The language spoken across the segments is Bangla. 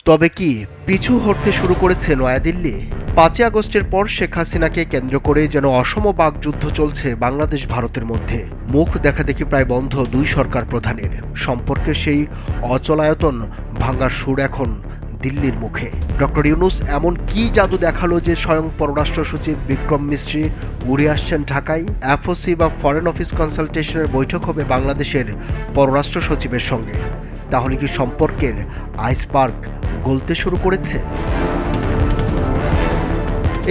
তবে কি পিছু হটতে শুরু করেছে নয়াদিল্লি? ৫ই আগস্টের পর শেখ হাসিনাকে কেন্দ্র করে যেন অসম বাকযুদ্ধ চলছে বাংলাদেশ ভারতের মধ্যে। মুখ দেখাদেখি প্রায় বন্ধ দুই সরকার প্রধানের। সম্পর্কের সেই অচলায়তন ভাঙার সুর এখন দিল্লির মুখে। ডক্টর ইউনূস এমন কি জাদু দেখালো যে স্বয়ং পররাষ্ট্র সচিব বিক্রম মিশ্রি উড়ে আসছেন ঢাকায়? এফওসি বা ফরেন অফিস কনসালটেশনের বৈঠক হবে বাংলাদেশের পররাষ্ট্র সচিবের সঙ্গে। তাহলে কি সম্পর্কের আইসবার্গ গলতে শুরু করেছে?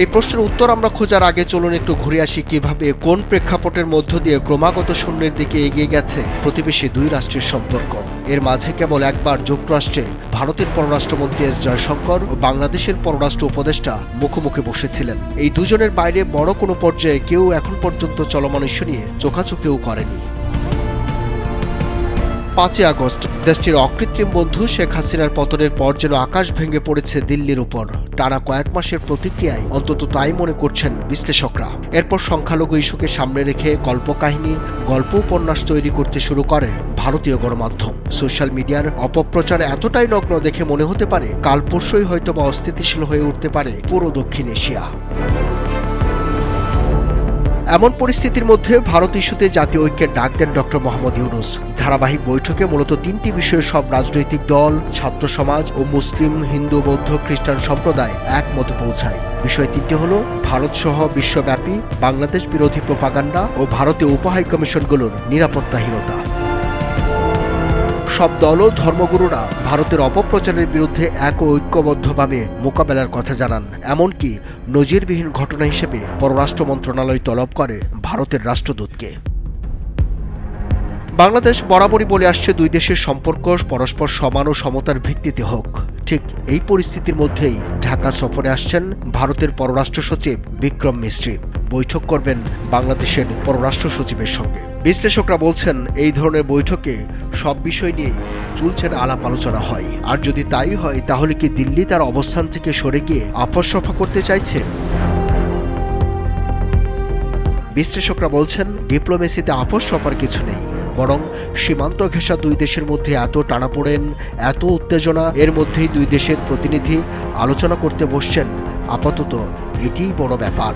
এই প্রশ্নের উত্তর আমরা খোঁজার আগে চলুন একটু ঘুরে আসি কিভাবে কোন প্রেক্ষাপটের মধ্য দিয়ে ক্রমাগত শূন্যের দিকে এগিয়ে গেছে প্রতিবেশী দুই রাষ্ট্রের সম্পর্ক। এর মাঝে কেবল একবার যুক্তরাষ্ট্রে ভারতের পররাষ্ট্রমন্ত্রী এস জয়শঙ্কর ও বাংলাদেশের পররাষ্ট্র উপদেষ্টা মুখোমুখি বসেছিলেন। এই দুজনের বাইরে বড় কোনো পর্যায়ে কেউ এখন পর্যন্ত চলমান ইস্যু নিয়ে চোখাচোখিও করেনি। ৫ই আগস্ট দেশটির অকৃত্রিম বন্ধু শেখ হাসিনার পতনের পর যেন আকাশ ভেঙে পড়েছে দিল্লির উপর। টানা কয়েক মাসের প্রতিক্রিয়ায় অন্তত তাই মনে করছেন বিশ্লেষকরা। এরপর সংখ্যালঘু ইস্যুকে সামনে রেখে কল্পকাহিনী, গল্প উপন্যাস তৈরি করতে শুরু করে ভারতীয় গণমাধ্যম। সোশ্যাল মিডিয়ার অপপ্রচার এতটাই নগ্ন দেখে মনে হতে পারে কাল পরশুই হয়তোবা অস্থিতিশীল হয়ে উঠতে পারে পুরো দক্ষিণ এশিয়া। এমন পরিস্থিতির মধ্যে ভারত ইস্যুতে জাতীয় ঐক্যের ডাক দেন ডক্টর মোহাম্মদ ইউনূস। ধারাবাহিক বৈঠকে মূলত তিনটি বিষয়ে সব রাজনৈতিক দল, ছাত্র সমাজ ও মুসলিম, হিন্দু, বৌদ্ধ, খ্রিস্টান সম্প্রদায় একমতে পৌঁছায়। বিষয় তিনটি হল ভারতসহ বিশ্বব্যাপী বাংলাদেশ বিরোধী প্রোপাগান্ডা ও ভারতীয় উপহাইকমিশনগুলোর নিরাপত্তাহীনতা। সব দল ও ধর্মগুরুরা ভারতের অপপ্রচারের বিরুদ্ধে এক ও ঐক্যবদ্ধভাবে মোকাবেলার কথা জানান। এমনকি নজিরবিহীন ঘটনা হিসেবে পররাষ্ট্র মন্ত্রণালয় তলব করে ভারতের রাষ্ট্রদূতকে। বাংলাদেশ বরাবরই বলে আসছে দুই দেশের সম্পর্ক পরস্পর সমান ও সমতার ভিত্তিতে হোক। ঠিক এই পরিস্থিতির মধ্যেই ঢাকা সফরে আসছেন ভারতের পররাষ্ট্র সচিব বিক্রম মিশ্রি। বৈঠক করবেন বাংলাদেশের পররাষ্ট্র সচিবের সঙ্গে। বিশ্লেষকরা বলছেন এই ধরনের বৈঠকে সব বিষয় নিয়ে চুলচেরা আলাপ আলোচনা হয়। আর যদি তাই হয় তাহলে কি দিল্লি তার অবস্থান থেকে সরে গিয়ে আপস রফা করতে চাইছে? বিশ্লেষকরা বলছেন ডিপ্লোমেসিতে আপস রফার কিছু নেই, বরং সীমান্ত ঘেঁষা দুই দেশের মধ্যে এত টানাপোড়েন, এত উত্তেজনা, এর মধ্যেই দুই দেশের প্রতিনিধি আলোচনা করতে বসছেন। আপাতত এটিই বড় ব্যাপার।